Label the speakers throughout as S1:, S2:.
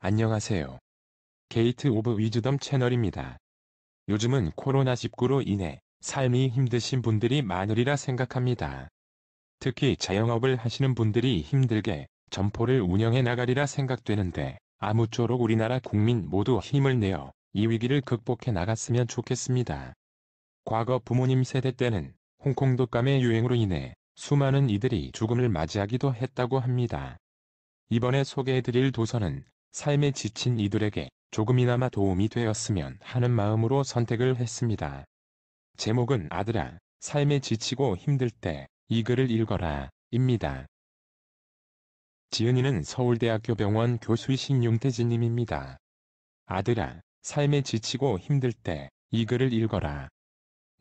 S1: 안녕하세요. 게이트 오브 위즈덤 채널입니다. 요즘은 코로나19로 인해 삶이 힘드신 분들이 많으리라 생각합니다. 특히 자영업을 하시는 분들이 힘들게 점포를 운영해 나가리라 생각되는데 아무쪼록 우리나라 국민 모두 힘을 내어 이 위기를 극복해 나갔으면 좋겠습니다. 과거 부모님 세대 때는 홍콩 독감의 유행으로 인해 수많은 이들이 죽음을 맞이하기도 했다고 합니다. 이번에 소개해드릴 도서는 삶에 지친 이들에게 조금이나마 도움이 되었으면 하는 마음으로 선택을 했습니다. 제목은 아들아, 삶에 지치고 힘들 때 이 글을 읽어라, 입니다. 지은이는 서울대학교 병원 교수이신 윤태진님입니다. 아들아, 삶에 지치고 힘들 때 이 글을 읽어라.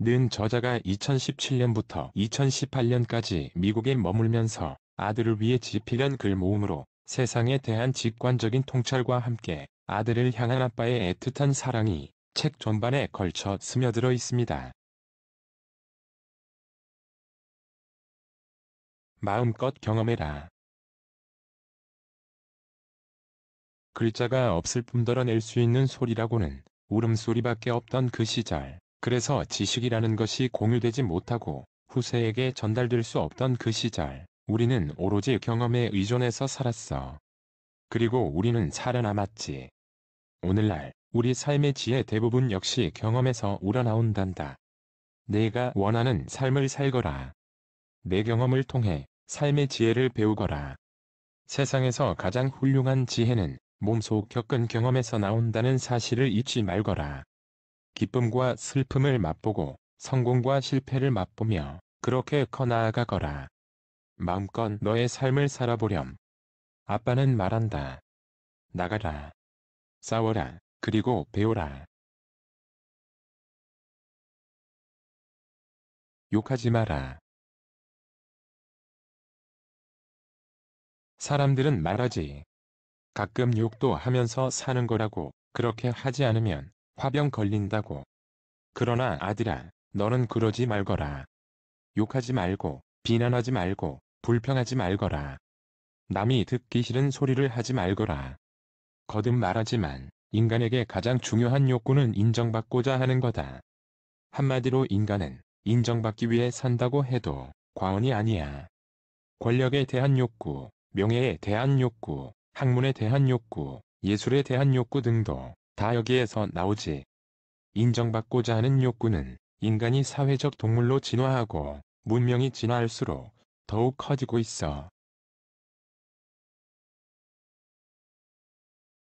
S1: 는 저자가 2017년부터 2018년까지 미국에 머물면서 아들을 위해 집필한 글 모음으로 세상에 대한 직관적인 통찰과 함께 아들을 향한 아빠의 애틋한 사랑이 책 전반에 걸쳐 스며들어 있습니다. 마음껏 경험해라. 글자가 없을 뿐더러 낼 수 있는 소리라고는 울음소리밖에 없던 그 시절. 그래서 지식이라는 것이 공유되지 못하고 후세에게 전달될 수 없던 그 시절. 우리는 오로지 경험에 의존해서 살았어. 그리고 우리는 살아남았지. 오늘날 우리 삶의 지혜 대부분 역시 경험에서 우러나온단다. 내가 원하는 삶을 살거라. 내 경험을 통해 삶의 지혜를 배우거라. 세상에서 가장 훌륭한 지혜는 몸소 겪은 경험에서 나온다는 사실을 잊지 말거라. 기쁨과 슬픔을 맛보고 성공과 실패를 맛보며 그렇게 커나아가거라. 마음껏 너의 삶을 살아보렴. 아빠는 말한다. 나가라. 싸워라. 그리고 배워라. 욕하지 마라. 사람들은 말하지. 가끔 욕도 하면서 사는 거라고. 그렇게 하지 않으면 화병 걸린다고. 그러나 아들아, 너는 그러지 말거라. 욕하지 말고, 비난하지 말고, 불평하지 말거라. 남이 듣기 싫은 소리를 하지 말거라. 거듭 말하지만 인간에게 가장 중요한 욕구는 인정받고자 하는 거다. 한마디로 인간은 인정받기 위해 산다고 해도 과언이 아니야. 권력에 대한 욕구, 명예에 대한 욕구, 학문에 대한 욕구, 예술에 대한 욕구 등도 다 여기에서 나오지. 인정받고자 하는 욕구는 인간이 사회적 동물로 진화하고 문명이 진화할수록 더욱 커지고 있어.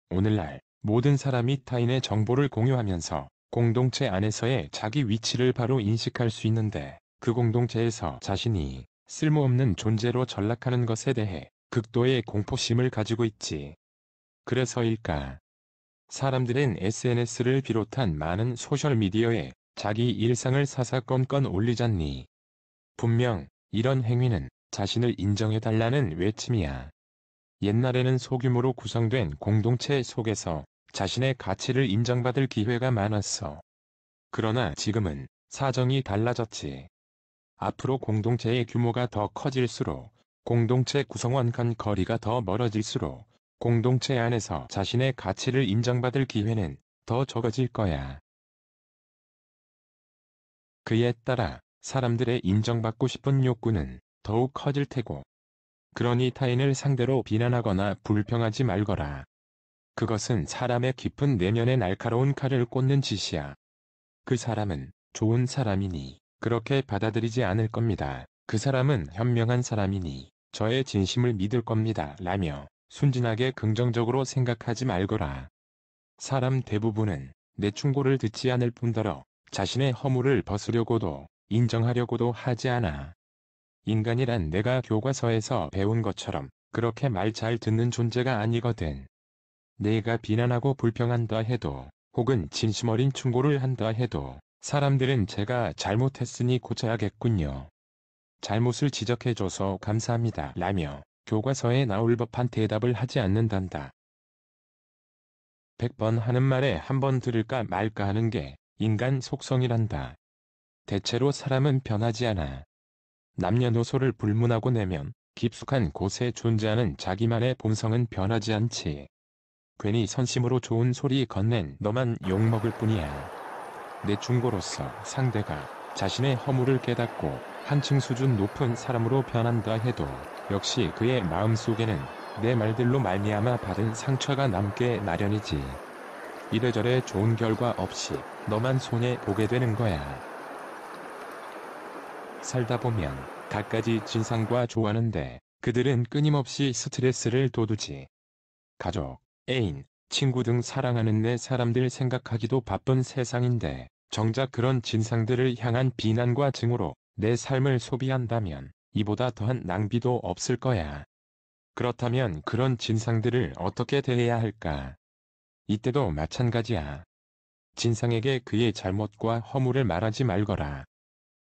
S1: 오늘날 모든 사람이 타인의 정보를 공유하면서 공동체 안에서의 자기 위치를 바로 인식할 수 있는데 그 공동체에서 자신이 쓸모없는 존재로 전락하는 것에 대해 극도의 공포심을 가지고 있지. 그래서일까? 사람들은 SNS를 비롯한 많은 소셜미디어에 자기 일상을 사사건건 올리잖니. 분명 이런 행위는 자신을 인정해달라는 외침이야. 옛날에는 소규모로 구성된 공동체 속에서 자신의 가치를 인정받을 기회가 많았어. 그러나 지금은 사정이 달라졌지. 앞으로 공동체의 규모가 더 커질수록 공동체 구성원 간 거리가 더 멀어질수록 공동체 안에서 자신의 가치를 인정받을 기회는 더 적어질 거야. 그에 따라 사람들의 인정받고 싶은 욕구는 더욱 커질 테고. 그러니 타인을 상대로 비난하거나 불평하지 말거라. 그것은 사람의 깊은 내면에 날카로운 칼을 꽂는 짓이야. 그 사람은 좋은 사람이니 그렇게 받아들이지 않을 겁니다. 그 사람은 현명한 사람이니 저의 진심을 믿을 겁니다. 라며 순진하게 긍정적으로 생각하지 말거라. 사람 대부분은 내 충고를 듣지 않을 뿐더러 자신의 허물을 벗으려고도 인정하려고도 하지 않아. 인간이란 내가 교과서에서 배운 것처럼 그렇게 말 잘 듣는 존재가 아니거든. 내가 비난하고 불평한다 해도 혹은 진심 어린 충고를 한다 해도 사람들은 제가 잘못했으니 고쳐야겠군요. 잘못을 지적해줘서 감사합니다. 라며 교과서에 나올 법한 대답을 하지 않는단다. 100번 하는 말에 한 번 들을까 말까 하는 게 인간 속성이란다. 대체로 사람은 변하지 않아. 남녀노소를 불문하고 내면 깊숙한 곳에 존재하는 자기만의 본성은 변하지 않지. 괜히 선심으로 좋은 소리 건넨 너만 욕먹을 뿐이야. 내 중고로서 상대가 자신의 허물을 깨닫고 한층 수준 높은 사람으로 변한다 해도 역시 그의 마음속에는 내 말들로 말미암아 받은 상처가 남게 마련이지. 이래저래 좋은 결과 없이 너만 손해보게 되는 거야. 살다 보면 갖가지 진상과 좋아하는데 그들은 끊임없이 스트레스를 돋우지. 가족, 애인, 친구 등 사랑하는 내 사람들 생각하기도 바쁜 세상인데 정작 그런 진상들을 향한 비난과 증오로 내 삶을 소비한다면 이보다 더한 낭비도 없을 거야. 그렇다면 그런 진상들을 어떻게 대해야 할까? 이때도 마찬가지야. 진상에게 그의 잘못과 허물을 말하지 말거라.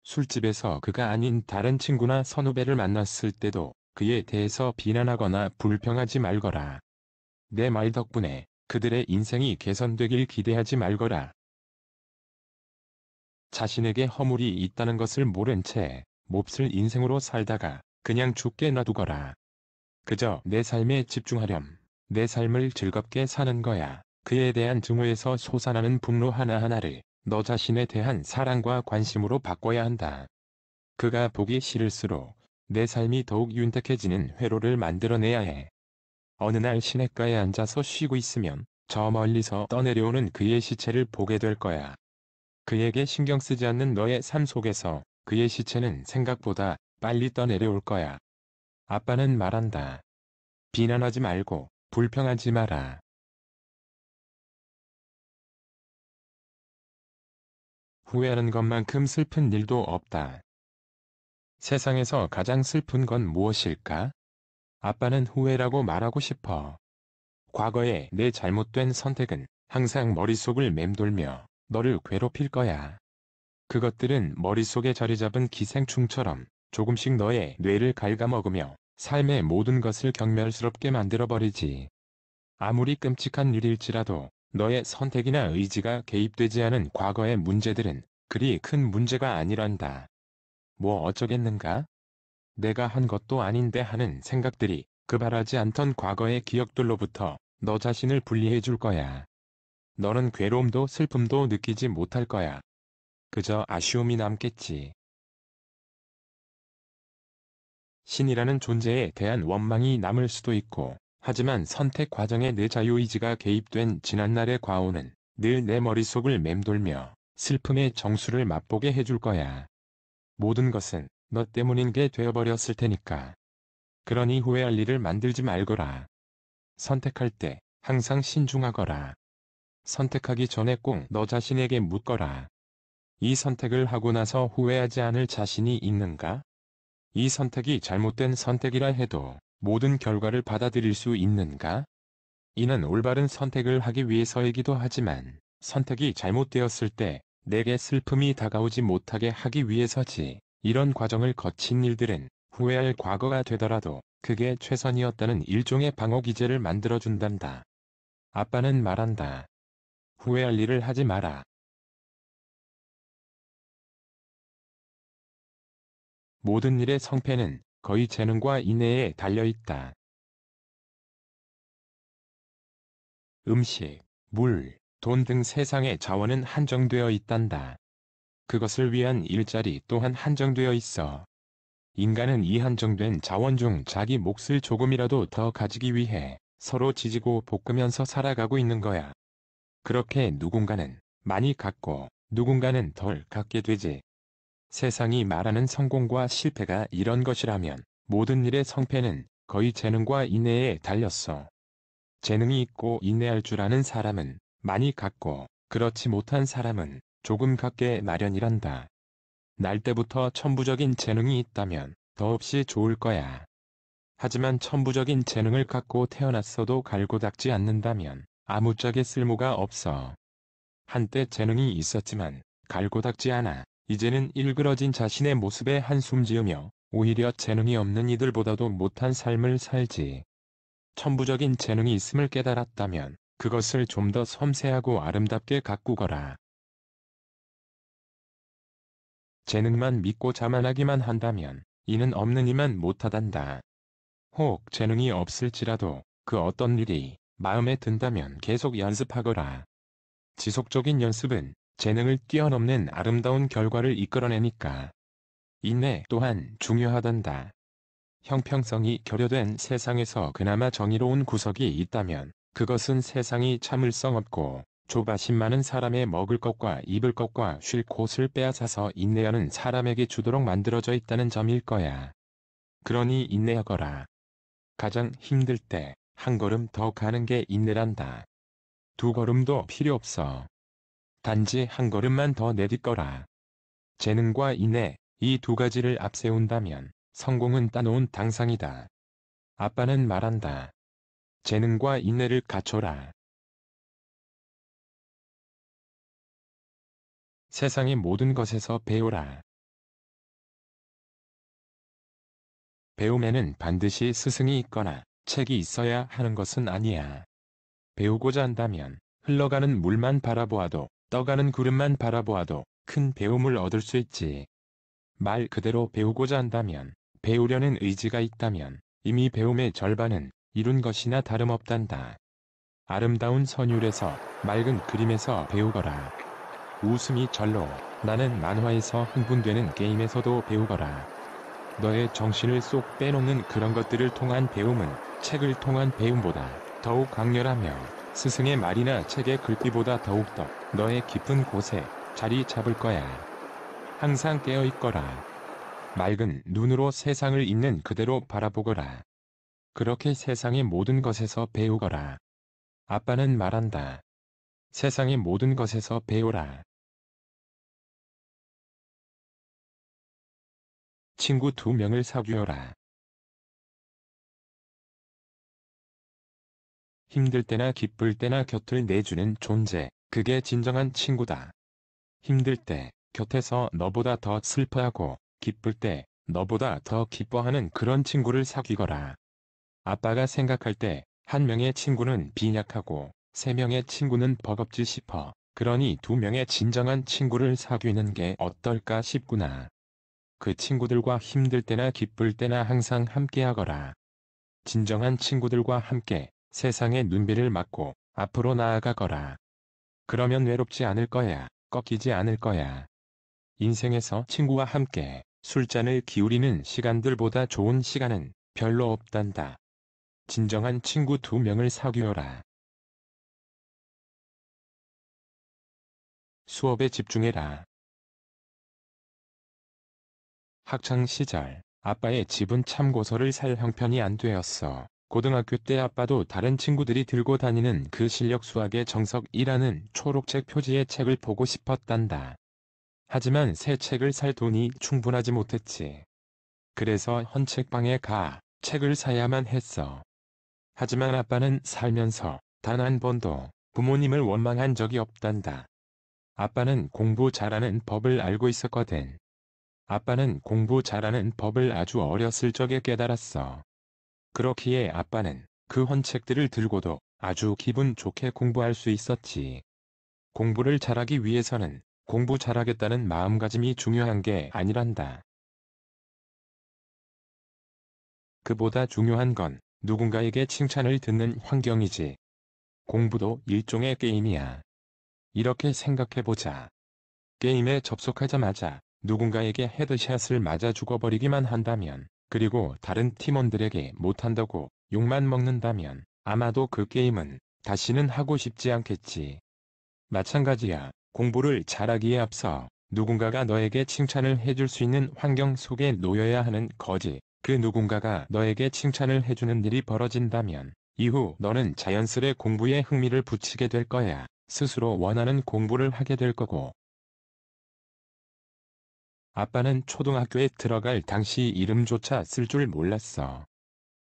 S1: 술집에서 그가 아닌 다른 친구나 선후배를 만났을 때도 그에 대해서 비난하거나 불평하지 말거라. 내 말 덕분에 그들의 인생이 개선되길 기대하지 말거라. 자신에게 허물이 있다는 것을 모른 채 몹쓸 인생으로 살다가 그냥 죽게 놔두거라. 그저 내 삶에 집중하렴. 내 삶을 즐겁게 사는 거야. 그에 대한 증오에서 솟아나는 분노 하나하나를 너 자신에 대한 사랑과 관심으로 바꿔야 한다. 그가 보기 싫을수록 내 삶이 더욱 윤택해지는 회로를 만들어내야 해. 어느 날 시냇가에 앉아서 쉬고 있으면 저 멀리서 떠내려오는 그의 시체를 보게 될 거야. 그에게 신경 쓰지 않는 너의 삶 속에서 그의 시체는 생각보다 빨리 떠내려올 거야. 아빠는 말한다. 비난하지 말고 불평하지 마라. 후회하는 것만큼 슬픈 일도 없다. 세상에서 가장 슬픈 건 무엇일까? 아빠는 후회라고 말하고 싶어. 과거의 내 잘못된 선택은 항상 머릿속을 맴돌며 너를 괴롭힐 거야. 그것들은 머릿속에 자리 잡은 기생충처럼 조금씩 너의 뇌를 갉아먹으며 삶의 모든 것을 경멸스럽게 만들어버리지. 아무리 끔찍한 일일지라도 너의 선택이나 의지가 개입되지 않은 과거의 문제들은 그리 큰 문제가 아니란다. 뭐 어쩌겠는가? 내가 한 것도 아닌데 하는 생각들이 그 바라지 않던 과거의 기억들로부터 너 자신을 분리해 줄 거야. 너는 괴로움도 슬픔도 느끼지 못할 거야. 그저 아쉬움이 남겠지. 신이라는 존재에 대한 원망이 남을 수도 있고, 하지만 선택 과정에 내 자유의지가 개입된 지난날의 과오는 늘 내 머릿속을 맴돌며 슬픔의 정수를 맛보게 해줄 거야. 모든 것은 너 때문인 게 되어버렸을 테니까. 그러니 후회할 일을 만들지 말거라. 선택할 때 항상 신중하거라. 선택하기 전에 꼭 너 자신에게 묻거라. 이 선택을 하고 나서 후회하지 않을 자신이 있는가? 이 선택이 잘못된 선택이라 해도 모든 결과를 받아들일 수 있는가? 이는 올바른 선택을 하기 위해서이기도 하지만 선택이 잘못되었을 때 내게 슬픔이 다가오지 못하게 하기 위해서지. 이런 과정을 거친 일들은 후회할 과거가 되더라도 그게 최선이었다는 일종의 방어 기제를 만들어준단다. 아빠는 말한다. 후회할 일을 하지 마라. 모든 일의 성패는 거의 재능과 인내에 달려있다. 음식, 물, 돈 등 세상의 자원은 한정되어 있단다. 그것을 위한 일자리 또한 한정되어 있어. 인간은 이 한정된 자원 중 자기 몫을 조금이라도 더 가지기 위해 서로 지지고 볶으면서 살아가고 있는 거야. 그렇게 누군가는 많이 갖고 누군가는 덜 갖게 되지. 세상이 말하는 성공과 실패가 이런 것이라면 모든 일의 성패는 거의 재능과 인내에 달렸어. 재능이 있고 인내할 줄 아는 사람은 많이 갖고 그렇지 못한 사람은 조금 갖게 마련이란다. 날 때부터 천부적인 재능이 있다면 더없이 좋을 거야. 하지만 천부적인 재능을 갖고 태어났어도 갈고 닦지 않는다면 아무짝에 쓸모가 없어. 한때 재능이 있었지만 갈고 닦지 않아 이제는 일그러진 자신의 모습에 한숨 지으며 오히려 재능이 없는 이들보다도 못한 삶을 살지. 천부적인 재능이 있음을 깨달았다면 그것을 좀 더 섬세하고 아름답게 가꾸거라. 재능만 믿고 자만하기만 한다면 이는 없는 이만 못하단다. 혹 재능이 없을지라도 그 어떤 일이 마음에 든다면 계속 연습하거라. 지속적인 연습은 재능을 뛰어넘는 아름다운 결과를 이끌어내니까. 인내 또한 중요하단다. 형평성이 결여된 세상에서 그나마 정의로운 구석이 있다면 그것은 세상이 참을성 없고 조바심 많은 사람의 먹을 것과 입을 것과 쉴 곳을 빼앗아서 인내하는 사람에게 주도록 만들어져 있다는 점일 거야. 그러니 인내하거라. 가장 힘들 때 한 걸음 더 가는 게 인내란다. 두 걸음도 필요 없어. 단지 한 걸음만 더 내딛거라. 재능과 인내, 이 두 가지를 앞세운다면 성공은 따놓은 당상이다. 아빠는 말한다. 재능과 인내를 갖춰라. 세상의 모든 것에서 배우라. 배움에는 반드시 스승이 있거나 책이 있어야 하는 것은 아니야. 배우고자 한다면 흘러가는 물만 바라보아도, 떠가는 구름만 바라보아도 큰 배움을 얻을 수 있지. 말 그대로 배우고자 한다면, 배우려는 의지가 있다면 이미 배움의 절반은 이룬 것이나 다름없단다. 아름다운 선율에서, 맑은 그림에서 배우거라. 웃음이 절로 나는 만화에서 흥분되는 게임에서도 배우거라. 너의 정신을 쏙 빼놓는 그런 것들을 통한 배움은 책을 통한 배움보다 더욱 강렬하며 스승의 말이나 책의 글귀보다 더욱더 너의 깊은 곳에 자리 잡을 거야. 항상 깨어있거라. 맑은 눈으로 세상을 있는 그대로 바라보거라. 그렇게 세상의 모든 것에서 배우거라. 아빠는 말한다. 세상의 모든 것에서 배우라. 친구 2명을 사귀어라. 힘들 때나 기쁠 때나 곁을 내주는 존재, 그게 진정한 친구다. 힘들 때 곁에서 너보다 더 슬퍼하고 기쁠 때 너보다 더 기뻐하는 그런 친구를 사귀거라. 아빠가 생각할 때 한 명의 친구는 빈약하고 3명의 친구는 버겁지 싶어. 그러니 2명의 진정한 친구를 사귀는 게 어떨까 싶구나. 그 친구들과 힘들 때나 기쁠 때나 항상 함께하거라. 진정한 친구들과 함께 세상의 눈비를 맞고 앞으로 나아가거라. 그러면 외롭지 않을 거야. 꺾이지 않을 거야. 인생에서 친구와 함께 술잔을 기울이는 시간들보다 좋은 시간은 별로 없단다. 진정한 친구 2명을 사귀어라. 수업에 집중해라. 학창시절 아빠의 집은 참고서를 살 형편이 안 되었어. 고등학교 때 아빠도 다른 친구들이 들고 다니는 그 실력 수학의 정석이라는 초록색 표지의 책을 보고 싶었단다. 하지만 새 책을 살 돈이 충분하지 못했지. 그래서 헌책방에 가 책을 사야만 했어. 하지만 아빠는 살면서 단 한 번도 부모님을 원망한 적이 없단다. 아빠는 공부 잘하는 법을 알고 있었거든. 아빠는 공부 잘하는 법을 아주 어렸을 적에 깨달았어. 그렇기에 아빠는 그 헌책들을 들고도 아주 기분 좋게 공부할 수 있었지. 공부를 잘하기 위해서는 공부 잘하겠다는 마음가짐이 중요한 게 아니란다. 그보다 중요한 건 누군가에게 칭찬을 듣는 환경이지. 공부도 일종의 게임이야. 이렇게 생각해보자. 게임에 접속하자마자 누군가에게 헤드샷을 맞아 죽어버리기만 한다면, 그리고 다른 팀원들에게 못한다고 욕만 먹는다면 아마도 그 게임은 다시는 하고 싶지 않겠지. 마찬가지야. 공부를 잘하기에 앞서 누군가가 너에게 칭찬을 해줄 수 있는 환경 속에 놓여야 하는 거지. 그 누군가가 너에게 칭찬을 해주는 일이 벌어진다면 이후 너는 자연스레 공부에 흥미를 붙이게 될 거야. 스스로 원하는 공부를 하게 될 거고. 아빠는 초등학교에 들어갈 당시 이름조차 쓸 줄 몰랐어.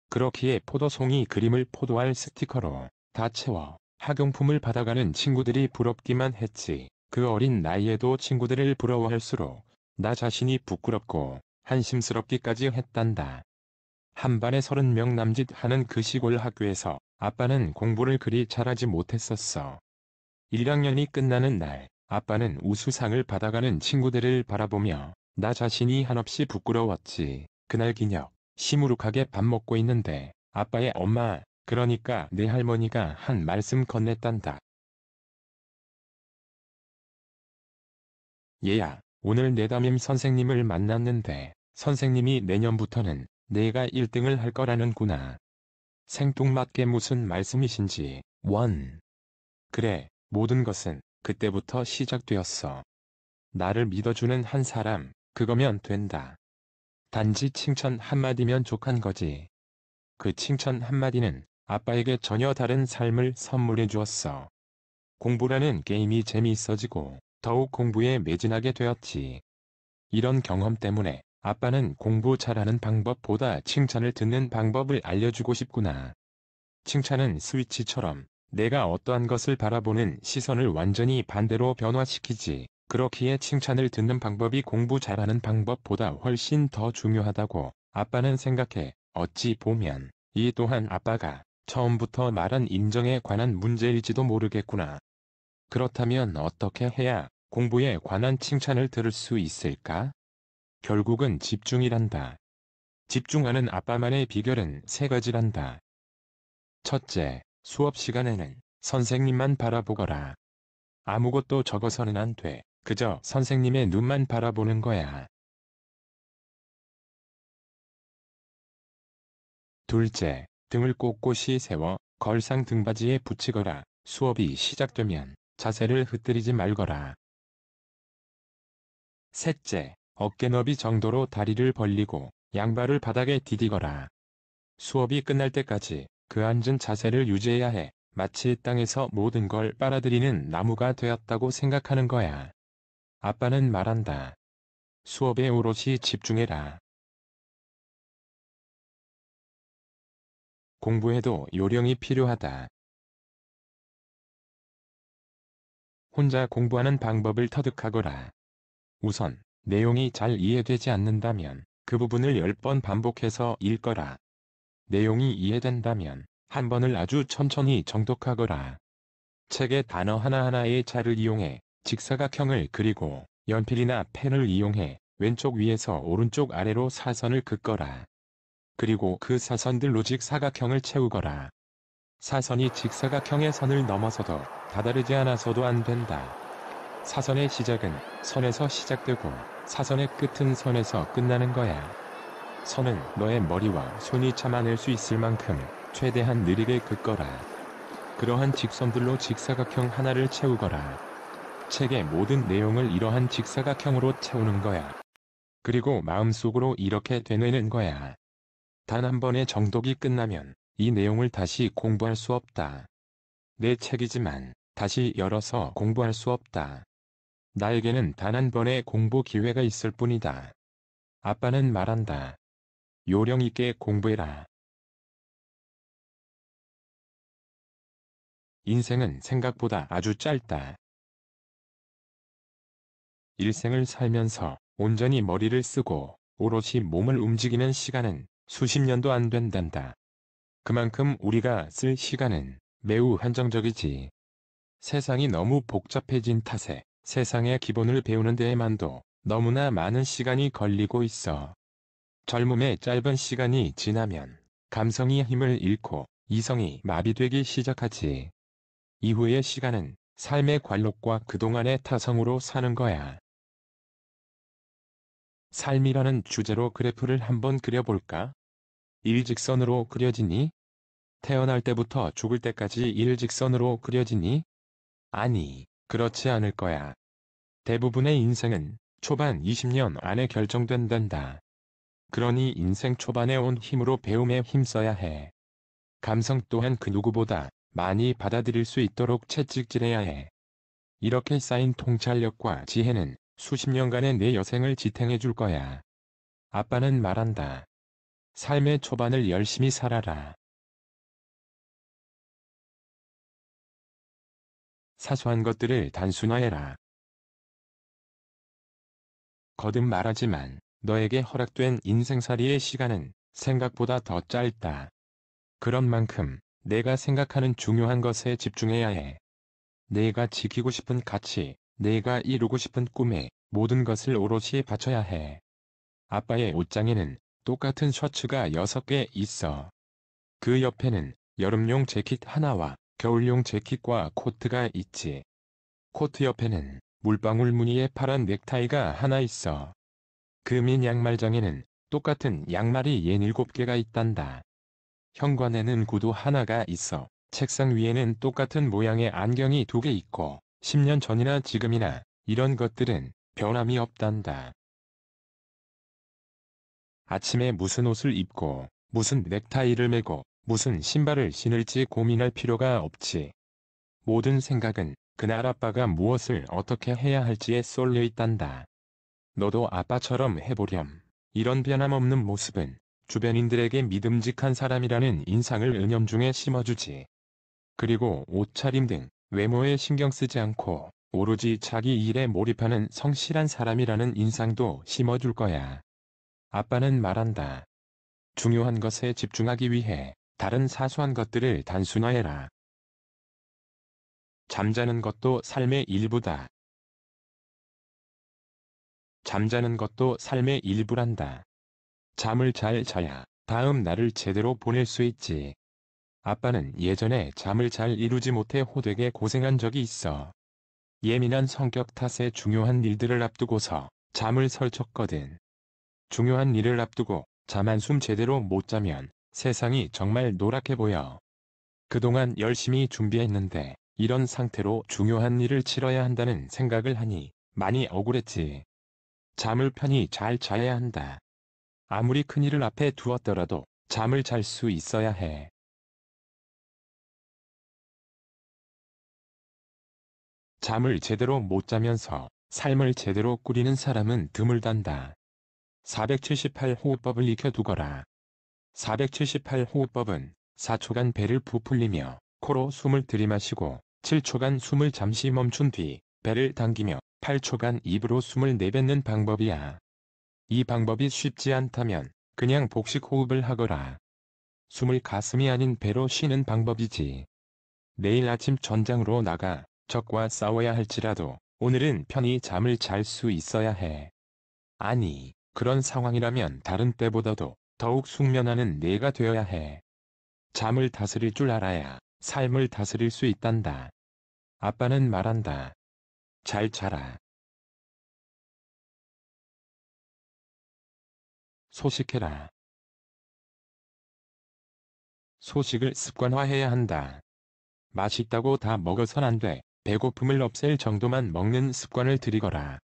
S1: 그렇기에 포도송이 그림을 포도알 스티커로 다 채워 학용품을 받아가는 친구들이 부럽기만 했지. 그 어린 나이에도 친구들을 부러워할수록 나 자신이 부끄럽고 한심스럽기까지 했단다. 한 반에 30명 남짓 하는 그 시골 학교에서 아빠는 공부를 그리 잘하지 못했었어. 1학년이 끝나는 날, 아빠는 우수상을 받아가는 친구들을 바라보며 나 자신이 한없이 부끄러웠지. 그날 저녁, 시무룩하게 밥 먹고 있는데 아빠의 엄마, 그러니까 내 할머니가 한 말씀 건넸단다. 얘야, 오늘 내 담임 선생님을 만났는데 선생님이 내년부터는 내가 1등을 할 거라는구나. 생뚱맞게 무슨 말씀이신지. 원. 그래, 모든 것은 그때부터 시작되었어. 나를 믿어주는 한 사람, 그거면 된다. 단지 칭찬 한마디면 족한 거지. 그 칭찬 한마디는 아빠에게 전혀 다른 삶을 선물해 주었어. 공부라는 게임이 재미있어지고 더욱 공부에 매진하게 되었지. 이런 경험 때문에 아빠는 공부 잘하는 방법보다 칭찬을 듣는 방법을 알려주고 싶구나. 칭찬은 스위치처럼 내가 어떠한 것을 바라보는 시선을 완전히 반대로 변화시키지. 그렇기에 칭찬을 듣는 방법이 공부 잘하는 방법보다 훨씬 더 중요하다고 아빠는 생각해. 어찌 보면 이 또한 아빠가 처음부터 말한 인정에 관한 문제일지도 모르겠구나. 그렇다면 어떻게 해야 공부에 관한 칭찬을 들을 수 있을까? 결국은 집중이란다. 집중하는 아빠만의 비결은 세 가지란다. 첫째, 수업 시간에는 선생님만 바라보거라. 아무것도 적어서는 안 돼. 그저 선생님의 눈만 바라보는 거야. 둘째, 등을 꼿꼿이 세워 걸상 등받이에 붙이거라. 수업이 시작되면 자세를 흐트리지 말거라. 셋째, 어깨 너비 정도로 다리를 벌리고 양발을 바닥에 디디거라. 수업이 끝날 때까지 그 앉은 자세를 유지해야 해. 마치 땅에서 모든 걸 빨아들이는 나무가 되었다고 생각하는 거야. 아빠는 말한다. 수업에 오롯이 집중해라. 공부에도 요령이 필요하다. 혼자 공부하는 방법을 터득하거라. 우선 내용이 잘 이해되지 않는다면 그 부분을 10번 반복해서 읽거라. 내용이 이해된다면 한 번을 아주 천천히 정독하거라. 책의 단어 하나하나의 자를 이용해 직사각형을 그리고 연필이나 펜을 이용해 왼쪽 위에서 오른쪽 아래로 사선을 긋거라. 그리고 그 사선들로 직사각형을 채우거라. 사선이 직사각형의 선을 넘어서도 다다르지 않아서도 안 된다. 사선의 시작은 선에서 시작되고 사선의 끝은 선에서 끝나는 거야. 선은 너의 머리와 손이 참아낼 수 있을 만큼 최대한 느리게 긋거라. 그러한 직선들로 직사각형 하나를 채우거라. 책의 모든 내용을 이러한 직사각형으로 채우는 거야. 그리고 마음속으로 이렇게 되뇌는 거야. 단 한 번의 정독이 끝나면 이 내용을 다시 공부할 수 없다. 내 책이지만 다시 열어서 공부할 수 없다. 나에게는 단 한 번의 공부 기회가 있을 뿐이다. 아빠는 말한다. 요령 있게 공부해라. 인생은 생각보다 아주 짧다. 일생을 살면서 온전히 머리를 쓰고 오롯이 몸을 움직이는 시간은 수십 년도 안 된단다. 그만큼 우리가 쓸 시간은 매우 한정적이지. 세상이 너무 복잡해진 탓에 세상의 기본을 배우는 데에만도 너무나 많은 시간이 걸리고 있어. 젊음의 짧은 시간이 지나면 감성이 힘을 잃고 이성이 마비되기 시작하지. 이후의 시간은 삶의 관록과 그동안의 타성으로 사는 거야. 삶이라는 주제로 그래프를 한번 그려볼까? 일직선으로 그려지니? 태어날 때부터 죽을 때까지 일직선으로 그려지니? 아니, 그렇지 않을 거야. 대부분의 인생은 초반 20년 안에 결정된단다. 그러니 인생 초반에 온 힘으로 배움에 힘써야 해. 감성 또한 그 누구보다 많이 받아들일 수 있도록 채찍질해야 해. 이렇게 쌓인 통찰력과 지혜는 수십 년간의 내 여생을 지탱해 줄 거야. 아빠는 말한다. 삶의 초반을 열심히 살아라. 사소한 것들을 단순화해라. 거듭 말하지만 너에게 허락된 인생살이의 시간은 생각보다 더 짧다. 그런 만큼 내가 생각하는 중요한 것에 집중해야 해. 내가 지키고 싶은 가치, 내가 이루고 싶은 꿈에 모든 것을 오롯이 바쳐야 해. 아빠의 옷장에는 똑같은 셔츠가 6개 있어. 그 옆에는 여름용 재킷 하나와 겨울용 재킷과 코트가 있지. 코트 옆에는 물방울 무늬의 파란 넥타이가 하나 있어. 금인 양말장에는 똑같은 양말이 17개가 있단다. 현관에는 구두 하나가 있어. 책상 위에는 똑같은 모양의 안경이 2개 있고 10년 전이나 지금이나 이런 것들은 변함이 없단다. 아침에 무슨 옷을 입고 무슨 넥타이를 매고 무슨 신발을 신을지 고민할 필요가 없지. 모든 생각은 그날 아빠가 무엇을 어떻게 해야 할지에 쏠려 있단다. 너도 아빠처럼 해보렴. 이런 변함없는 모습은 주변인들에게 믿음직한 사람이라는 인상을 은연중에 심어주지. 그리고 옷차림 등 외모에 신경 쓰지 않고 오로지 자기 일에 몰입하는 성실한 사람이라는 인상도 심어줄 거야. 아빠는 말한다. 중요한 것에 집중하기 위해 다른 사소한 것들을 단순화해라. 잠자는 것도 삶의 일부다. 잠자는 것도 삶의 일부란다. 잠을 잘 자야 다음 날을 제대로 보낼 수 있지. 아빠는 예전에 잠을 잘 이루지 못해 호되게 고생한 적이 있어. 예민한 성격 탓에 중요한 일들을 앞두고서 잠을 설쳤거든. 중요한 일을 앞두고 잠 한숨 제대로 못 자면 세상이 정말 노랗게 보여. 그동안 열심히 준비했는데 이런 상태로 중요한 일을 치러야 한다는 생각을 하니 많이 억울했지. 잠을 편히 잘 자야 한다. 아무리 큰일을 앞에 두었더라도 잠을 잘 수 있어야 해. 잠을 제대로 못 자면서 삶을 제대로 꾸리는 사람은 드물단다. 478호흡법을 익혀두거라. 478호흡법은 4초간 배를 부풀리며 코로 숨을 들이마시고 7초간 숨을 잠시 멈춘 뒤 배를 당기며 8초간 입으로 숨을 내뱉는 방법이야. 이 방법이 쉽지 않다면 그냥 복식호흡을 하거라. 숨을 가슴이 아닌 배로 쉬는 방법이지. 내일 아침 전장으로 나가 적과 싸워야 할지라도 오늘은 편히 잠을 잘 수 있어야 해. 아니, 그런 상황이라면 다른 때보다도 더욱 숙면하는 내가 되어야 해. 잠을 다스릴 줄 알아야 삶을 다스릴 수 있단다. 아빠는 말한다. 잘 자라. 소식해라. 소식을 습관화해야 한다. 맛있다고 다 먹어선 안 돼. 배고픔을 없앨 정도만 먹는 습관을 들이거라.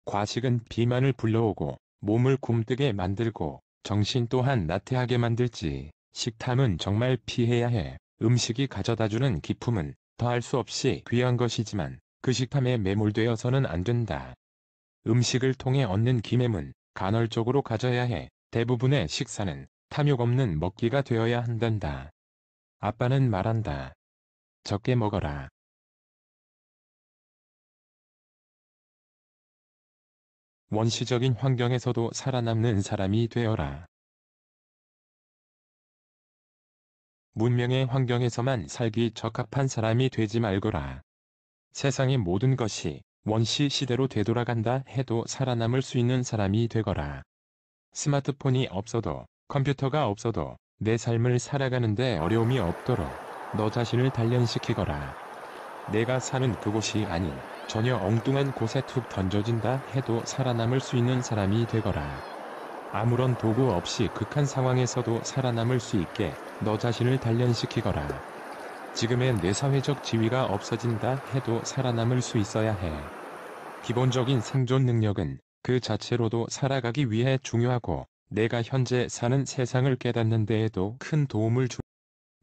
S1: 과식은 비만을 불러오고 몸을 굼뜨게 만들고 정신 또한 나태하게 만들지. 식탐은 정말 피해야 해. 음식이 가져다주는 기쁨은 더할 수 없이 귀한 것이지만 그 식탐에 매몰되어서는 안 된다. 음식을 통해 얻는 기쁨은 간헐적으로 가져야 해. 대부분의 식사는 탐욕 없는 먹기가 되어야 한단다. 아빠는 말한다. 적게 먹어라. 원시적인 환경에서도 살아남는 사람이 되어라. 문명의 환경에서만 살기 적합한 사람이 되지 말거라. 세상의 모든 것이 원시 시대로 되돌아간다 해도 살아남을 수 있는 사람이 되거라. 스마트폰이 없어도 컴퓨터가 없어도 내 삶을 살아가는데 어려움이 없도록 너 자신을 단련시키거라. 내가 사는 그곳이 아닌 전혀 엉뚱한 곳에 툭 던져진다 해도 살아남을 수 있는 사람이 되거라. 아무런 도구 없이 극한 상황에서도 살아남을 수 있게 너 자신을 단련시키거라. 지금의 내 사회적 지위가 없어진다 해도 살아남을 수 있어야 해. 기본적인 생존 능력은 그 자체로도 살아가기 위해 중요하고 내가 현재 사는 세상을 깨닫는 데에도 큰 도움을 주.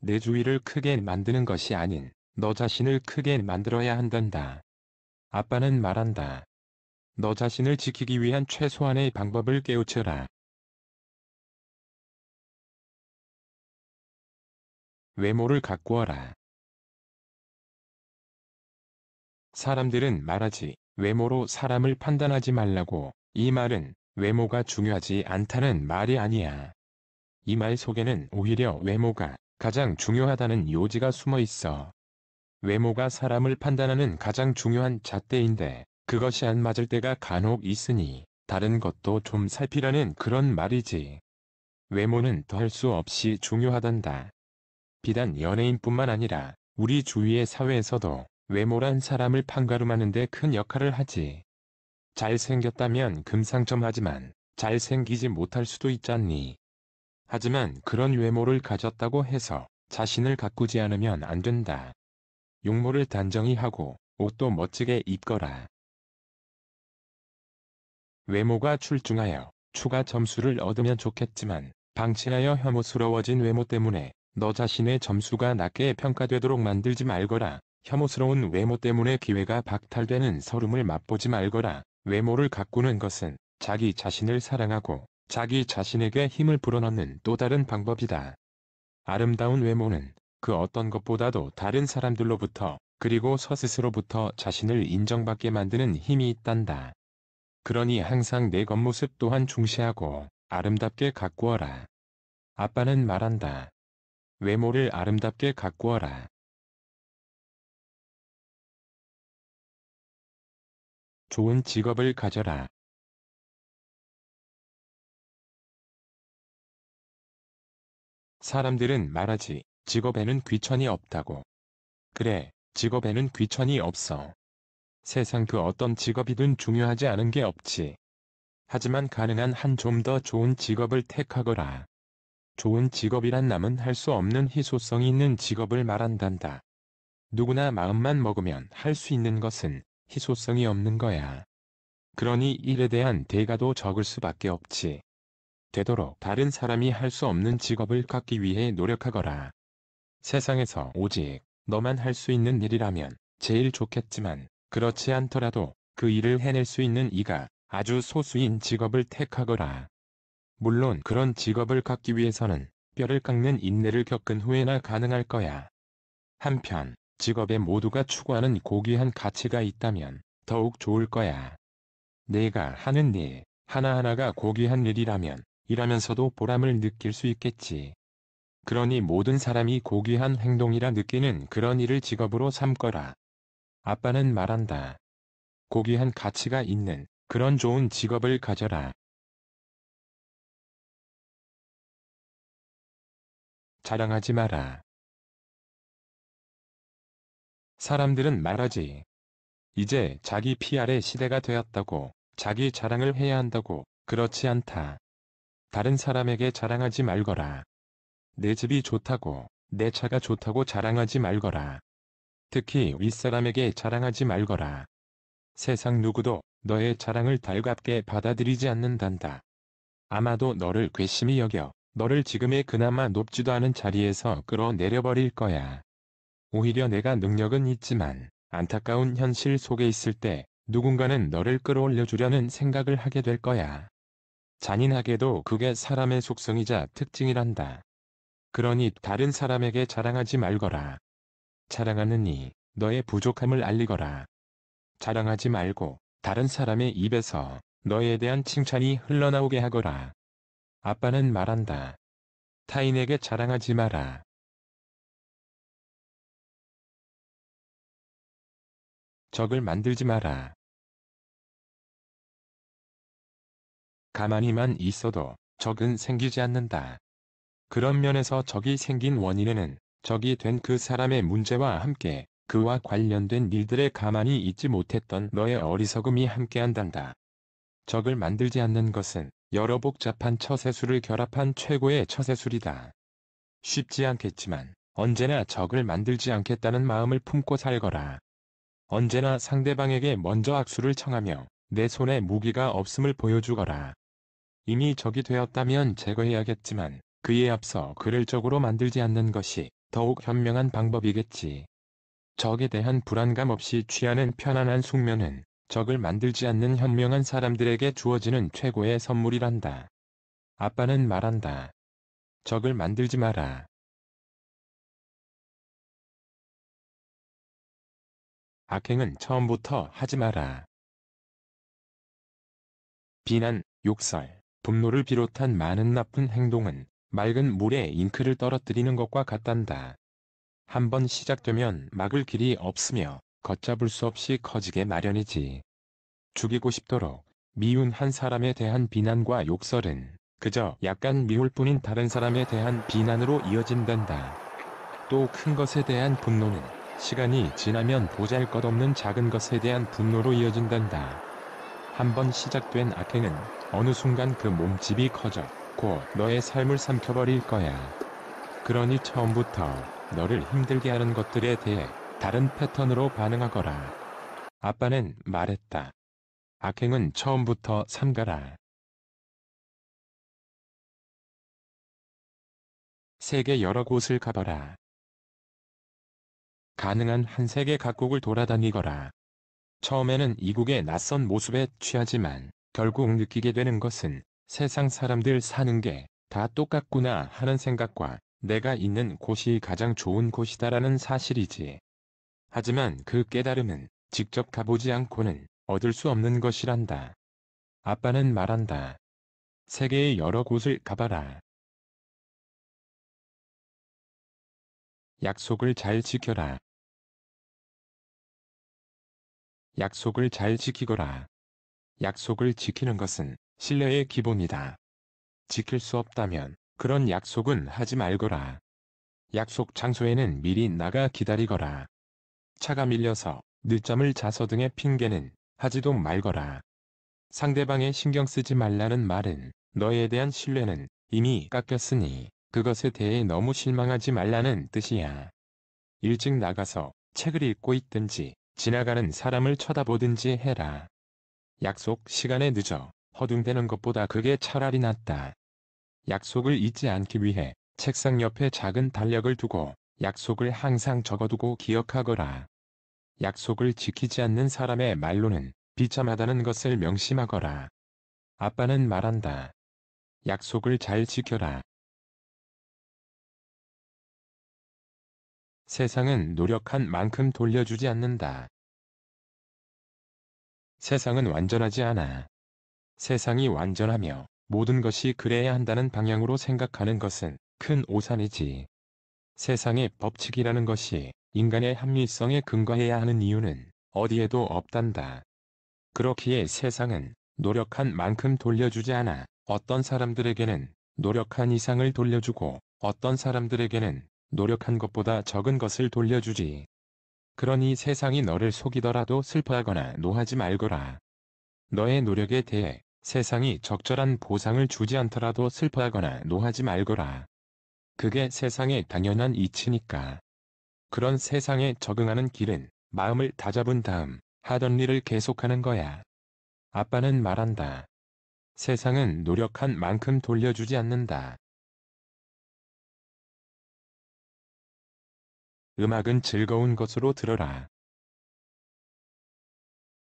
S1: 내 주위를 크게 만드는 것이 아닌 너 자신을 크게 만들어야 한단다. 아빠는 말한다. 너 자신을 지키기 위한 최소한의 방법을 깨우쳐라. 외모를 가꾸어라. 사람들은 말하지 외모로 사람을 판단하지 말라고. 이 말은 외모가 중요하지 않다는 말이 아니야. 이 말 속에는 오히려 외모가 가장 중요하다는 요지가 숨어 있어. 외모가 사람을 판단하는 가장 중요한 잣대인데 그것이 안 맞을 때가 간혹 있으니 다른 것도 좀 살피라는 그런 말이지. 외모는 더할 수 없이 중요하단다. 비단 연예인뿐만 아니라 우리 주위의 사회에서도 외모란 사람을 판가름하는 데 큰 역할을 하지. 잘생겼다면 금상첨화지만 잘생기지 못할 수도 있잖니. 하지만 그런 외모를 가졌다고 해서 자신을 가꾸지 않으면 안 된다. 용모를 단정히 하고 옷도 멋지게 입거라. 외모가 출중하여 추가 점수를 얻으면 좋겠지만 방치하여 혐오스러워진 외모 때문에 너 자신의 점수가 낮게 평가되도록 만들지 말거라. 혐오스러운 외모 때문에 기회가 박탈되는 서름을 맛보지 말거라. 외모를 가꾸는 것은 자기 자신을 사랑하고 자기 자신에게 힘을 불어넣는 또 다른 방법이다. 아름다운 외모는 그 어떤 것보다도 다른 사람들로부터 그리고 스스로부터 자신을 인정받게 만드는 힘이 있단다. 그러니 항상 내 겉모습 또한 중시하고 아름답게 가꾸어라. 아빠는 말한다. 외모를 아름답게 가꾸어라. 좋은 직업을 가져라. 사람들은 말하지, 직업에는 귀천이 없다고. 그래, 직업에는 귀천이 없어. 세상 그 어떤 직업이든 중요하지 않은 게 없지. 하지만 가능한 한 좀 더 좋은 직업을 택하거라. 좋은 직업이란 남은 할 수 없는 희소성이 있는 직업을 말한단다. 누구나 마음만 먹으면 할 수 있는 것은 희소성이 없는 거야. 그러니 일에 대한 대가도 적을 수밖에 없지. 되도록 다른 사람이 할 수 없는 직업을 갖기 위해 노력하거라. 세상에서 오직 너만 할 수 있는 일이라면 제일 좋겠지만 그렇지 않더라도 그 일을 해낼 수 있는 이가 아주 소수인 직업을 택하거라. 물론 그런 직업을 갖기 위해서는 뼈를 깎는 인내를 겪은 후에나 가능할 거야. 한편 직업에 모두가 추구하는 고귀한 가치가 있다면 더욱 좋을 거야. 내가 하는 일 하나하나가 고귀한 일이라면 일하면서도 보람을 느낄 수 있겠지. 그러니 모든 사람이 고귀한 행동이라 느끼는 그런 일을 직업으로 삼거라. 아빠는 말한다. 고귀한 가치가 있는 그런 좋은 직업을 가져라. 자랑하지 마라. 사람들은 말하지. 이제 자기 PR의 시대가 되었다고, 자기 자랑을 해야 한다고. 그렇지 않다. 다른 사람에게 자랑하지 말거라. 내 집이 좋다고, 내 차가 좋다고 자랑하지 말거라. 특히 윗사람에게 자랑하지 말거라. 세상 누구도 너의 자랑을 달갑게 받아들이지 않는단다. 아마도 너를 괘씸히 여겨 너를 지금의 그나마 높지도 않은 자리에서 끌어내려버릴 거야. 오히려 내가 능력은 있지만 안타까운 현실 속에 있을 때 누군가는 너를 끌어올려주려는 생각을 하게 될 거야. 잔인하게도 그게 사람의 속성이자 특징이란다. 그러니 다른 사람에게 자랑하지 말거라. 자랑하느니 너의 부족함을 알리거라. 자랑하지 말고 다른 사람의 입에서 너에 대한 칭찬이 흘러나오게 하거라. 아빠는 말한다. 타인에게 자랑하지 마라. 적을 만들지 마라. 가만히만 있어도 적은 생기지 않는다. 그런 면에서 적이 생긴 원인에는 적이 된 그 사람의 문제와 함께 그와 관련된 일들에 가만히 있지 못했던 너의 어리석음이 함께한단다. 적을 만들지 않는 것은 여러 복잡한 처세술을 결합한 최고의 처세술이다. 쉽지 않겠지만 언제나 적을 만들지 않겠다는 마음을 품고 살거라. 언제나 상대방에게 먼저 악수를 청하며 내 손에 무기가 없음을 보여주거라. 이미 적이 되었다면 제거해야겠지만 그에 앞서 그를 적으로 만들지 않는 것이 더욱 현명한 방법이겠지. 적에 대한 불안감 없이 취하는 편안한 숙면은 적을 만들지 않는 현명한 사람들에게 주어지는 최고의 선물이란다. 아빠는 말한다. 적을 만들지 마라. 악행은 처음부터 하지 마라. 비난, 욕설, 분노를 비롯한 많은 나쁜 행동은 맑은 물에 잉크를 떨어뜨리는 것과 같단다. 한번 시작되면 막을 길이 없으며 걷잡을 수 없이 커지게 마련이지. 죽이고 싶도록 미운 한 사람에 대한 비난과 욕설은 그저 약간 미울 뿐인 다른 사람에 대한 비난으로 이어진단다. 또 큰 것에 대한 분노는 시간이 지나면 보잘것없는 작은 것에 대한 분노로 이어진단다. 한번 시작된 악행은 어느 순간 그 몸집이 커져 곧 너의 삶을 삼켜버릴 거야. 그러니 처음부터 너를 힘들게 하는 것들에 대해 다른 패턴으로 반응하거라. 아빠는 말했다. 악행은 처음부터 삼가라. 세계 여러 곳을 가봐라. 가능한 한 세계 각국을 돌아다니거라. 처음에는 이국의 낯선 모습에 취하지만 결국 느끼게 되는 것은 세상 사람들 사는 게 다 똑같구나 하는 생각과 내가 있는 곳이 가장 좋은 곳이다라는 사실이지. 하지만 그 깨달음은 직접 가보지 않고는 얻을 수 없는 것이란다. 아빠는 말한다. 세계의 여러 곳을 가봐라. 약속을 잘 지켜라. 약속을 잘 지키거라. 약속을 지키는 것은 신뢰의 기본이다. 지킬 수 없다면 그런 약속은 하지 말거라. 약속 장소에는 미리 나가 기다리거라. 차가 밀려서 늦잠을 자서 등의 핑계는 하지도 말거라. 상대방에 신경 쓰지 말라는 말은 너에 대한 신뢰는 이미 깎였으니 그것에 대해 너무 실망하지 말라는 뜻이야. 일찍 나가서 책을 읽고 있든지 지나가는 사람을 쳐다보든지 해라. 약속 시간에 늦어 허둥대는 것보다 그게 차라리 낫다. 약속을 잊지 않기 위해 책상 옆에 작은 달력을 두고 약속을 항상 적어두고 기억하거라. 약속을 지키지 않는 사람의 말로는 비참하다는 것을 명심하거라. 아빠는 말한다. 약속을 잘 지켜라. 세상은 노력한 만큼 돌려주지 않는다. 세상은 완전하지 않아. 세상이 완전하며 모든 것이 그래야 한다는 방향으로 생각하는 것은 큰 오산이지. 세상의 법칙이라는 것이 인간의 합리성에 근거해야 하는 이유는 어디에도 없단다. 그렇기에 세상은 노력한 만큼 돌려주지 않아 어떤 사람들에게는 노력한 이상을 돌려주고 어떤 사람들에게는 노력한 것보다 적은 것을 돌려주지. 그러니 세상이 너를 속이더라도 슬퍼하거나 노하지 말거라. 너의 노력에 대해 세상이 적절한 보상을 주지 않더라도 슬퍼하거나 노하지 말거라. 그게 세상의 당연한 이치니까. 그런 세상에 적응하는 길은 마음을 다잡은 다음 하던 일을 계속하는 거야. 아빠는 말한다. 세상은 노력한 만큼 돌려주지 않는다. 음악은 즐거운 것으로 들어라.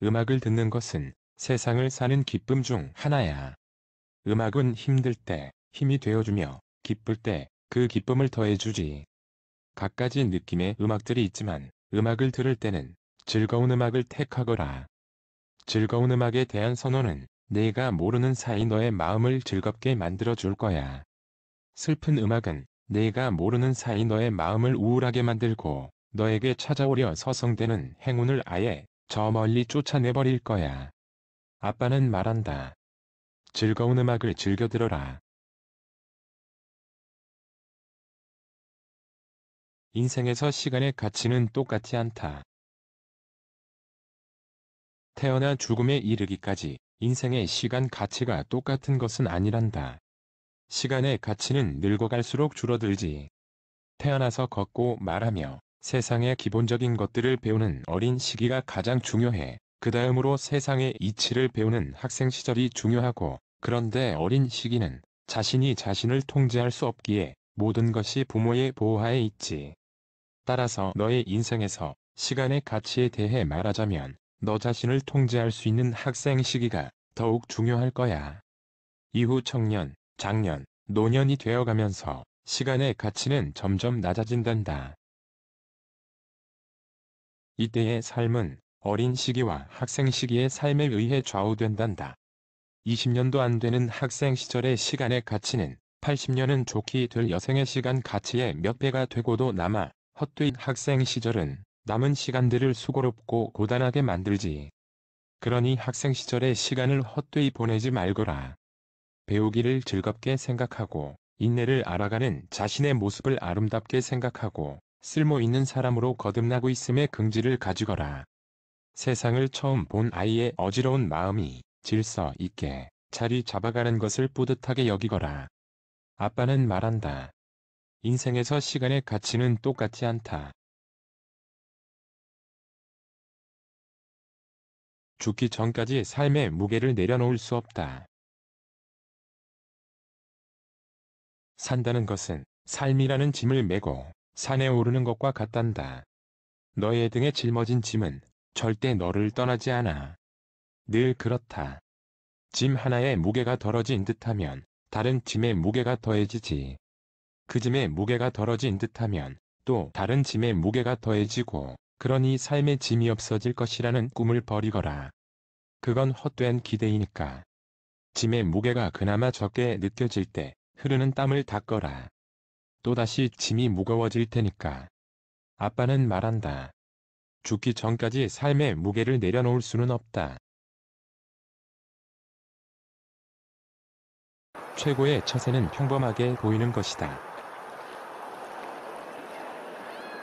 S1: 음악을 듣는 것은 세상을 사는 기쁨 중 하나야. 음악은 힘들 때 힘이 되어주며 기쁠 때 그 기쁨을 더해주지. 갖가지 느낌의 음악들이 있지만 음악을 들을 때는 즐거운 음악을 택하거라. 즐거운 음악에 대한 선호는 내가 모르는 사이 너의 마음을 즐겁게 만들어줄 거야. 슬픈 음악은 내가 모르는 사이 너의 마음을 우울하게 만들고 너에게 찾아오려 서성대는 행운을 아예 저 멀리 쫓아내버릴 거야. 아빠는 말한다. 즐거운 음악을 즐겨 들어라. 인생에서 시간의 가치는 똑같지 않다. 태어나 죽음에 이르기까지 인생의 시간 가치가 똑같은 것은 아니란다. 시간의 가치는 늙어갈수록 줄어들지. 태어나서 걷고 말하며 세상의 기본적인 것들을 배우는 어린 시기가 가장 중요해. 그 다음으로 세상의 이치를 배우는 학생 시절이 중요하고, 그런데 어린 시기는 자신이 자신을 통제할 수 없기에 모든 것이 부모의 보호하에 있지. 따라서 너의 인생에서 시간의 가치에 대해 말하자면 너 자신을 통제할 수 있는 학생 시기가 더욱 중요할 거야. 이후 청년, 장년, 노년이 되어가면서 시간의 가치는 점점 낮아진단다. 이때의 삶은 어린 시기와 학생 시기의 삶에 의해 좌우된단다. 20년도 안 되는 학생 시절의 시간의 가치는 80년은 좋게 될 여생의 시간 가치의 몇 배가 되고도 남아 헛되인 학생 시절은 남은 시간들을 수고롭고 고단하게 만들지. 그러니 학생 시절의 시간을 헛되이 보내지 말거라. 배우기를 즐겁게 생각하고 인내를 알아가는 자신의 모습을 아름답게 생각하고 쓸모 있는 사람으로 거듭나고 있음의 긍지를 가지거라. 세상을 처음 본 아이의 어지러운 마음이 질서 있게 자리 잡아가는 것을 뿌듯하게 여기거라. 아빠는 말한다. 인생에서 시간의 가치는 똑같지 않다. 죽기 전까지 삶의 무게를 내려놓을 수 없다. 산다는 것은 삶이라는 짐을 메고 산에 오르는 것과 같단다. 너의 등에 짊어진 짐은 절대 너를 떠나지 않아. 늘 그렇다. 짐 하나의 무게가 덜어진 듯하면 다른 짐의 무게가 더해지지. 그 짐의 무게가 덜어진 듯하면 또 다른 짐의 무게가 더해지고, 그러니 삶의 짐이 없어질 것이라는 꿈을 버리거라. 그건 헛된 기대이니까. 짐의 무게가 그나마 적게 느껴질 때 흐르는 땀을 닦거라. 또다시 짐이 무거워질 테니까. 아빠는 말한다. 죽기 전까지 삶의 무게를 내려놓을 수는 없다. 최고의 처세는 평범하게 보이는 것이다.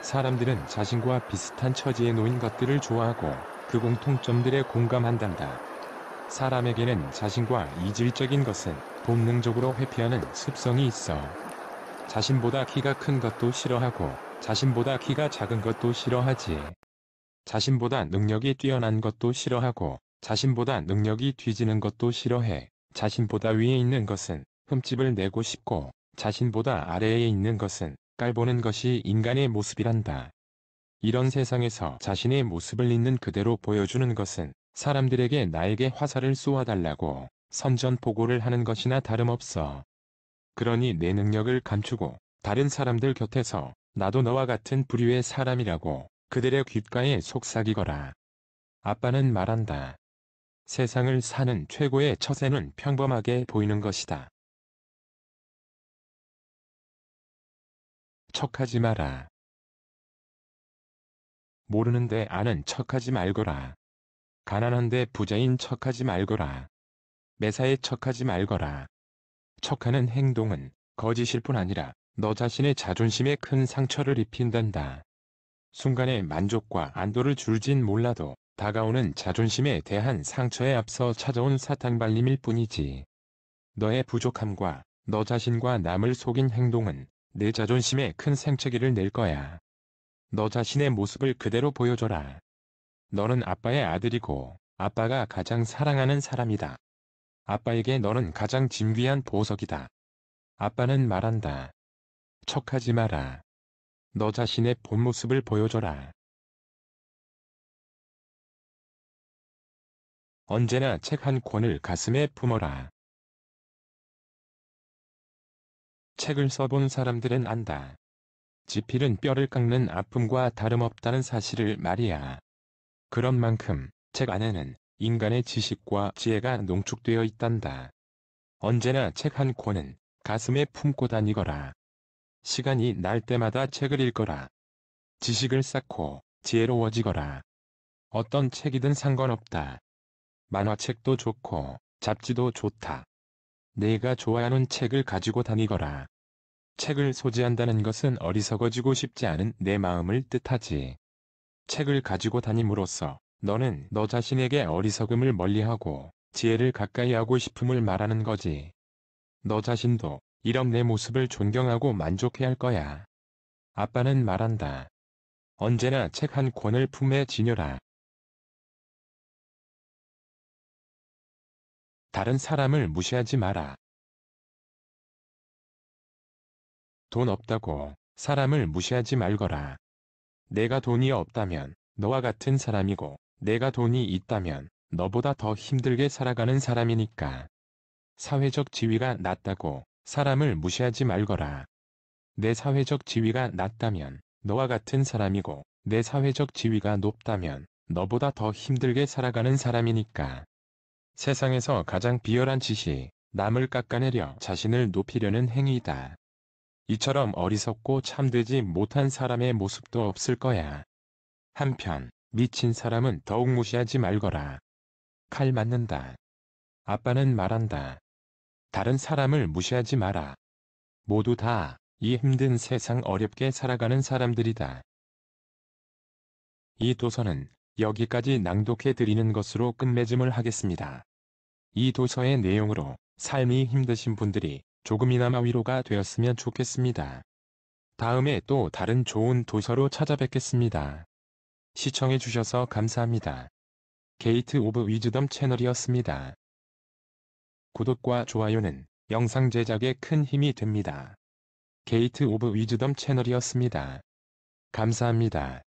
S1: 사람들은 자신과 비슷한 처지에 놓인 것들을 좋아하고 그 공통점들에 공감한단다. 사람에게는 자신과 이질적인 것은 본능적으로 회피하는 습성이 있어. 자신보다 키가 큰 것도 싫어하고 자신보다 키가 작은 것도 싫어하지. 자신보다 능력이 뛰어난 것도 싫어하고 자신보다 능력이 뒤지는 것도 싫어해. 자신보다 위에 있는 것은 흠집을 내고 싶고 자신보다 아래에 있는 것은 깔보는 것이 인간의 모습이란다. 이런 세상에서 자신의 모습을 있는 그대로 보여주는 것은 사람들에게 나에게 화살을 쏘아달라고 선전포고를 하는 것이나 다름없어. 그러니 내 능력을 감추고 다른 사람들 곁에서 나도 너와 같은 부류의 사람이라고 그들의 귓가에 속삭이거라. 아빠는 말한다. 세상을 사는 최고의 처세는 평범하게 보이는 것이다. 척하지 마라. 모르는데 아는 척하지 말거라. 가난한데 부자인 척하지 말거라. 매사에 척하지 말거라. 척하는 행동은 거짓일 뿐 아니라 너 자신의 자존심에 큰 상처를 입힌단다. 순간의 만족과 안도를 줄진 몰라도 다가오는 자존심에 대한 상처에 앞서 찾아온 사탕발림일 뿐이지. 너의 부족함과 너 자신과 남을 속인 행동은 내 자존심에 큰 생채기를 낼 거야. 너 자신의 모습을 그대로 보여줘라. 너는 아빠의 아들이고 아빠가 가장 사랑하는 사람이다. 아빠에게 너는 가장 진귀한 보석이다. 아빠는 말한다. 척하지 마라. 너 자신의 본 모습을 보여줘라. 언제나 책 한 권을 가슴에 품어라. 책을 써본 사람들은 안다. 지필은 뼈를 깎는 아픔과 다름없다는 사실을 말이야. 그런 만큼 책 안에는 인간의 지식과 지혜가 농축되어 있단다. 언제나 책 한 권은 가슴에 품고 다니거라. 시간이 날 때마다 책을 읽거라. 지식을 쌓고 지혜로워지거라. 어떤 책이든 상관없다. 만화책도 좋고 잡지도 좋다. 내가 좋아하는 책을 가지고 다니거라. 책을 소지한다는 것은 어리석어지고 싶지 않은 내 마음을 뜻하지. 책을 가지고 다님으로써 너는 너 자신에게 어리석음을 멀리하고 지혜를 가까이 하고 싶음을 말하는 거지. 너 자신도 이런 내 모습을 존경하고 만족해야 할 거야. 아빠는 말한다. 언제나 책 한 권을 품에 지녀라. 다른 사람을 무시하지 마라. 돈 없다고 사람을 무시하지 말거라. 내가 돈이 없다면 너와 같은 사람이고 내가 돈이 있다면 너보다 더 힘들게 살아가는 사람이니까. 사회적 지위가 낮다고 사람을 무시하지 말거라. 내 사회적 지위가 낮다면 너와 같은 사람이고 내 사회적 지위가 높다면 너보다 더 힘들게 살아가는 사람이니까. 세상에서 가장 비열한 짓이 남을 깎아내려 자신을 높이려는 행위이다. 이처럼 어리석고 참되지 못한 사람의 모습도 없을 거야. 한편 미친 사람은 더욱 무시하지 말거라. 칼 맞는다. 아빠는 말한다. 다른 사람을 무시하지 마라. 모두 다 이 힘든 세상 어렵게 살아가는 사람들이다. 이 도서는 여기까지 낭독해 드리는 것으로 끝맺음을 하겠습니다. 이 도서의 내용으로 삶이 힘드신 분들이 조금이나마 위로가 되었으면 좋겠습니다. 다음에 또 다른 좋은 도서로 찾아뵙겠습니다. 시청해 주셔서 감사합니다. 게이트 오브 위즈덤 채널이었습니다. 구독과 좋아요는 영상 제작에 큰 힘이 됩니다. 게이트 오브 위즈덤 채널이었습니다. 감사합니다.